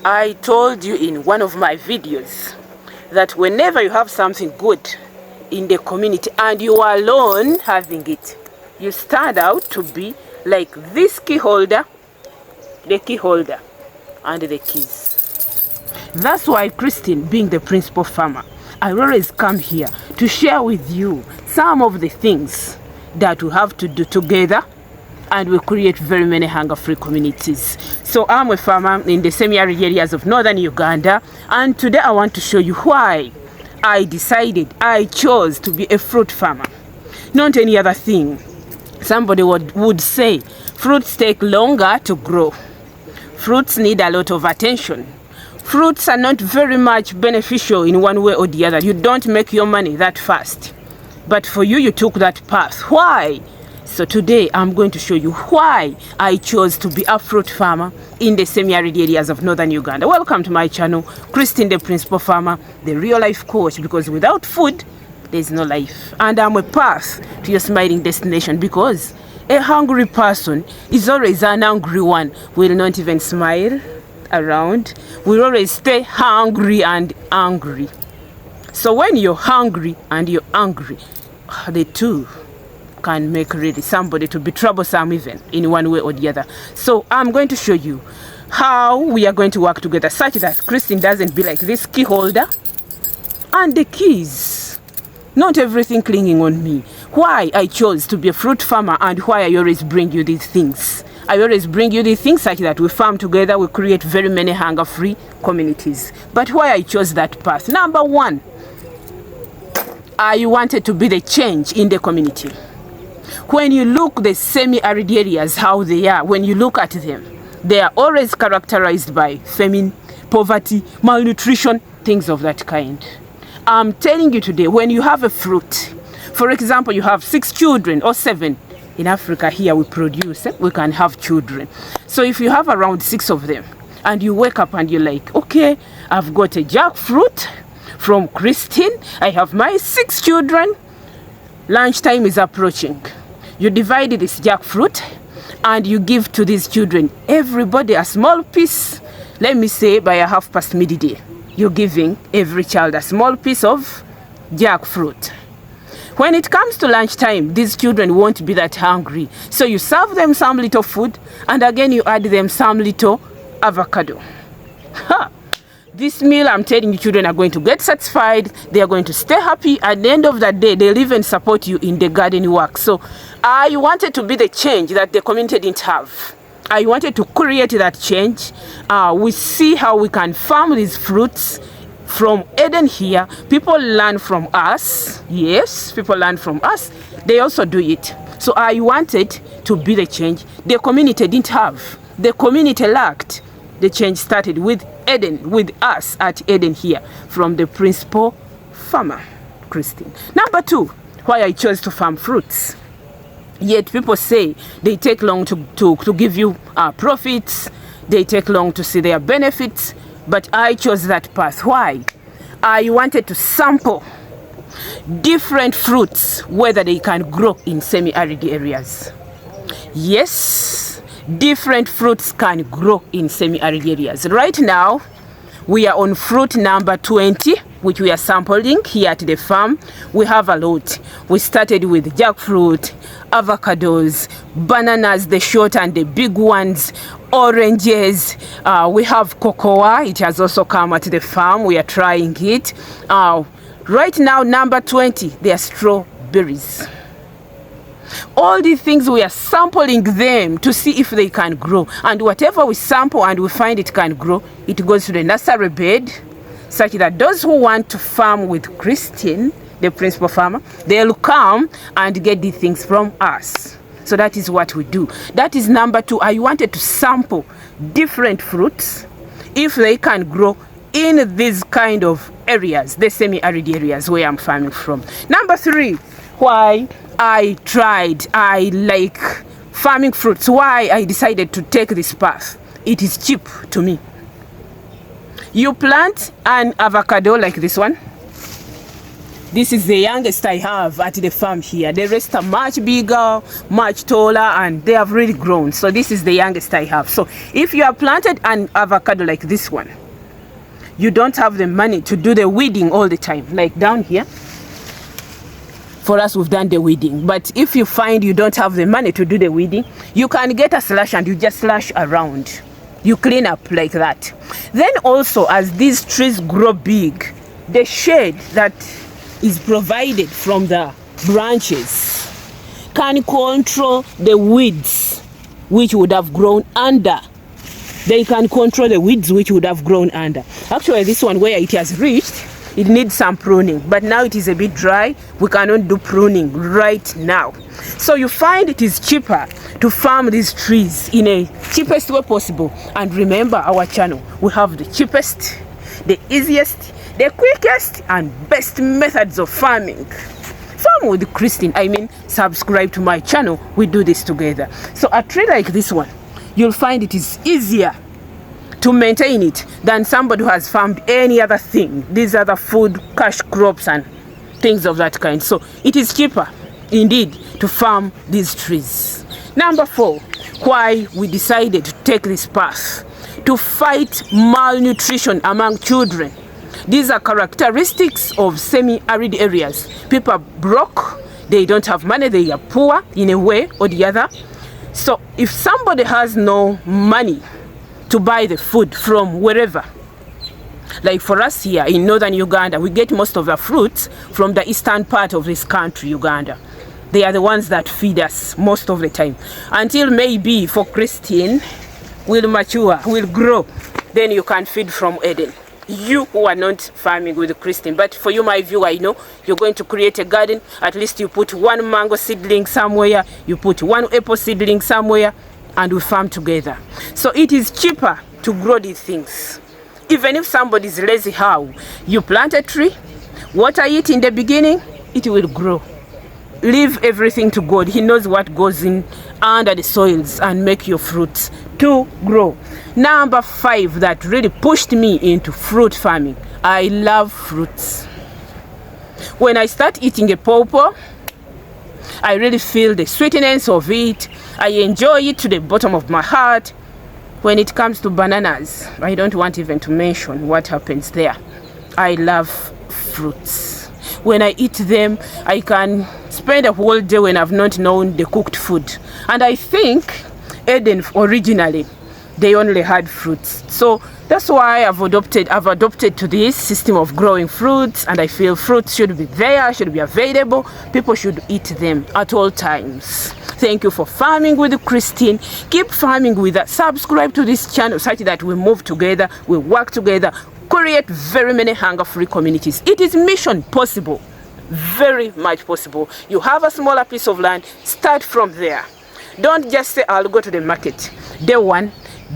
I told you in one of my videos that whenever you have something good in the community and you are alone having it, you stand out to be like this key holder, the key holder, and the keys. That's why Christine, being the principal farmer, I always come here to share with you some of the things that we have to do together, and we create very many hunger-free communities. So I'm a farmer in the semi-arid areas of northern Uganda, and today I want to show you why I chose to be a fruit farmer, not any other thing. Somebody would say fruits take longer to grow. Fruits need a lot of attention. Fruits are not very much beneficial in one way or the other. You don't make your money that fast. But for you, you took that path. Why? So today I'm going to show you why I chose to be a fruit farmer in the semi-arid areas of northern Uganda. Welcome to my channel, Christine the Principal Farmer, the real life coach, because without food, there's no life. And I'm a path to your smiling destination, because a hungry person is always an angry one. Will not even smile around. We'll always stay hungry and angry. So when you're hungry and you're angry, the two can make really somebody to be troublesome even in one way or the other. So I'm going to show you how we are going to work together such that Christine doesn't be like this key holder and the keys. Not everything clinging on me. Why I chose to be a fruit farmer and why I always bring you these things. I always bring you these things such that we farm together, we create very many hunger-free communities. But why I chose that path? Number one, I wanted to be the change in the community. When you look the semi-arid areas, how they are, when you look at them, they are always characterized by famine, poverty, malnutrition, things of that kind. I'm telling you today, when you have a fruit, for example, you have 6 children or 7. In Africa here we produce, we can have children. So if you have around 6 of them, and you wake up and you're like, okay, I've got a jackfruit from Christine, I have my 6 children, lunchtime is approaching. You divide this jackfruit and you give to these children, everybody a small piece. Let me say by 1/2 midday, you're giving every child a small piece of jackfruit. When it comes to lunchtime, these children won't be that hungry. So you serve them some little food, and again you add them some little avocado. Ha! This meal, I'm telling you, children are going to get satisfied. They are going to stay happy. At the end of the day, they'll even support you in the garden work. So I wanted to be the change that the community didn't have. I wanted to create that change. We see how we can farm these fruits from Eden here. People learn from us. Yes, people learn from us. They also do it. So I wanted to be the change the community didn't have. The community lacked. The change started with Eden, with us at Eden here, from the principal farmer, Christine. Number 2, why I chose to farm fruits. Yet people say they take long to give you profits. They take long to see their benefits. But I chose that path. Why? I wanted to sample different fruits, whether they can grow in semi-arid areas. Yes, different fruits can grow in semi-arid areas. Right now, we are on fruit number 20, which we are sampling here at the farm. We have a lot. We started with jackfruit, avocados, bananas, the short and the big ones, oranges. We have cocoa. It has also come at the farm. We are trying it. Right now, number 20, they are strawberries. All these things, we are sampling them to see if they can grow. And whatever we sample and we find it can grow, it goes to the nursery bed, such that those who want to farm with Christine, the principal farmer, they'll come and get these things from us. So that is what we do. That is number 2. I wanted to sample different fruits, if they can grow in these kind of areas, the semi-arid areas where I'm farming from. Number 3, why I like farming fruits, why I decided to take this path. It is cheap to me. You plant an avocado like this one, This is the youngest I have at the farm here. The rest are much bigger, much taller, and they have really grown. So this is the youngest I have. So if you have planted an avocado like this one, you don't have the money to do the weeding all the time. Like down here, for us, we've done the weeding. But if you find you don't have the money to do the weeding, you can get a slash and you just slash around. You clean up like that. Then also, as these trees grow big, the shade that is provided from the branches can control the weeds which would have grown under. They can control the weeds which would have grown under. Actually, this one where it has reached, it needs some pruning, but now it is a bit dry. We cannot do pruning right now. So you find it is cheaper to farm these trees in a cheapest way possible. And remember our channel, we have the cheapest, the easiest, the quickest and best methods of farming. Farm with Christine, I mean subscribe to my channel. We do this together. So a tree like this one, you'll find it is easier to maintain it than somebody who has farmed any other thing. These other food, cash crops and things of that kind. So it is cheaper indeed to farm these trees. Number 4, why we decided to take this path: to fight malnutrition among children. These are characteristics of semi-arid areas. People are broke, they don't have money, they are poor in a way or the other. So if somebody has no money to buy the food from wherever, like for us here in northern Uganda, we get most of the fruits from the eastern part of this country, Uganda. They are the ones that feed us most of the time. Until maybe for Christine will mature, will grow, then you can feed from Eden. You who are not farming with Christine, but for you, my viewer, I know you're going to create a garden. At least you put one mango seedling somewhere, you put one apple seedling somewhere, and we farm together. So it is cheaper to grow these things. Even if somebody is lazy, how you plant a tree, water it in the beginning, it will grow. Leave everything to God. He knows what goes in under the soils and make your fruits to grow. Number 5 that really pushed me into fruit farming. I love fruits. When I start eating a pawpaw, I really feel the sweetness of it. I enjoy it to the bottom of my heart. When it comes to bananas, I don't want even to mention what happens there. I love fruits. When I eat them, I can spend a whole day when I've not known the cooked food. And I think Eden originally, they only had fruits. So that's why I've adopted to this system of growing fruits, and I feel fruits should be there, should be available. People should eat them at all times. Thank you for farming with Christine. Keep farming with us. Subscribe to this channel such that we move together, we work together, create very many hunger-free communities. It is mission possible, very much possible. You have a smaller piece of land, start from there. Don't just say, I'll go to the market. Day 1,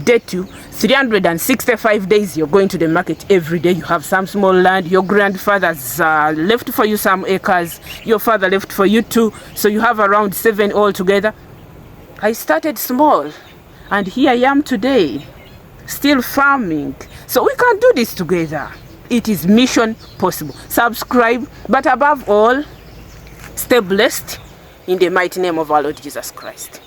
day 2, 365 days you're going to the market every day. You have some small land, your grandfather's left for you some acres, your father left for you 2, so you have around 7 altogether. I started small and here I am today, still farming. So we can do this together. It is mission possible. Subscribe, but above all, stay blessed in the mighty name of our Lord Jesus Christ.